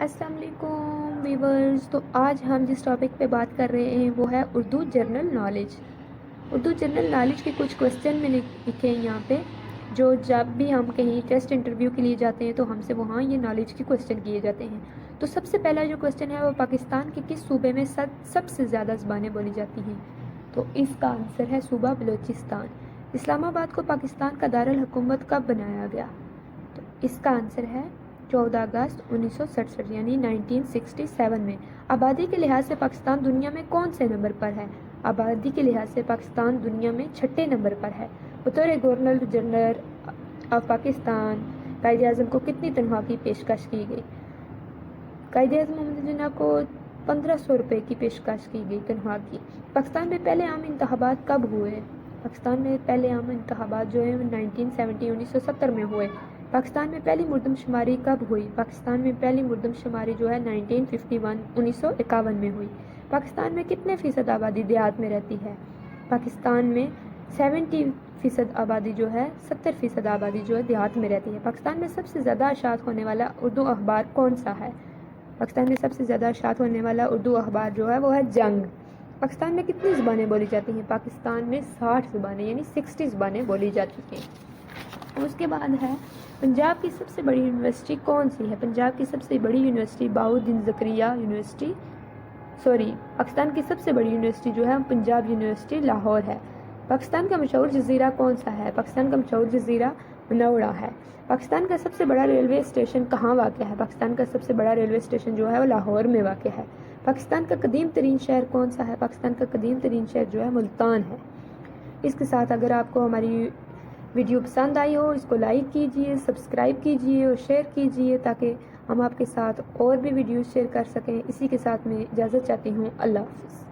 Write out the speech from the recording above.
السلام علیکم ویورز، تو آج ہم جس ٹاپک پہ بات کر رہے ہیں وہ ہے Urdu general knowledge. Urdu general knowledge کے کچھ کوسچن میں نے لکھے ہیں یہاں پہ، جو جب بھی ہم کہیں ٹیسٹ انٹرویو کے لیے جاتے ہیں تو ہم سے وہاں یہ نالج کے کوسچن کیے جاتے ہیں۔ تو سب سے پہلا جو کوسچن ہے وہ پاکستان کے کس صوبے میں سب سے زیادہ زبانیں بولی جاتی ہیں؟ تو اس کا آنسر ہے صوبہ بلوچستان۔ اسلام آباد کو پاکستان کا دارالحکومت کب بنایا گیا؟ تو اس کا آنسر ہے 14 اگست 1967 یعنی 1967 میں۔ آبادی کے لحاظ سے پاکستان دنیا میں کون سے نمبر پر ہے؟ آبادی کے لحاظ سے پاکستان دنیا میں 6 نمبر پر ہے۔ بطور governor general of Pakistan Quaid Azam کو کتنی تنخواہ کی پیشکش کی گئی؟ قائد اعظم محمد جناح کو 1500 روپے کی پیشکش کی گئی تنخواہ کی۔ پاکستان میں پہلے عام انتخابات کب ہوئے؟ پاکستان میں پہلے عام انتخابات جو ہیں 1970 میں ہوئے۔ پاکستان میں پہلی مردم شماری کب ہوئی؟ پاکستان میں پہلی مردم شماری جو ہے 1951 میں ہوئی۔ پاکستان میں کتنے فیصد آبادی دیہات میں رہتی ہے؟ پاکستان میں 70% آبادی جو ہے 70% آبادی جو ہے دیہات میں رہتی ہے۔ پاکستان میں سب سے زیادہ اشاعت ہونے والا اردو اخبار کون سا ہے؟ پاکستان میں سب سے زیادہ اشاعت ہونے والا اردو اخبار جو ہے وہ ہے جنگ۔ پاکستان میں کتنی زبانیں بولی جاتی ہیں؟ پاکستان میں 60 زبانیں یعنی 60 زبانیں بولی جاتی ہیں۔ اس کے بعد ہے پنجاب کی سب سے بڑی یونیورسٹی کون سی ہے؟ پنجاب کی سب سے بڑی یونیورسٹی بہاؤالدین زکریا یونیورسٹی پاکستان کی سب سے بڑی یونیورسٹی جو ہے پنجاب یونیورسٹی لاہور ہے۔ پاکستان کا مشہور جزیرہ کون سا ہے؟ پاکستان کا مشہور جزیرہ منورہ ہے۔ پاکستان کا سب سے بڑا ریلوے اسٹیشن کہاں واقع ہے؟ پاکستان کا سب سے بڑا ریلوے اسٹیشن جو ہے وہ لاہور میں واقع ہے۔ پاکستان کا قدیم ترین شہر کون سا ہے؟ پاکستان کا قدیم ترین شہر جو ہے ملتان ہے۔ اس کے ساتھ اگر آپ کو ہماری ویڈیو پسند آئی ہو اس کو لائک کیجئے، سبسکرائب کیجئے اور شیئر کیجئے تاکہ ہم آپ کے ساتھ اور بھی ویڈیوز شیئر کر سکیں۔ اسی کے ساتھ میں اجازت چاہتی ہوں۔ اللہ حافظ۔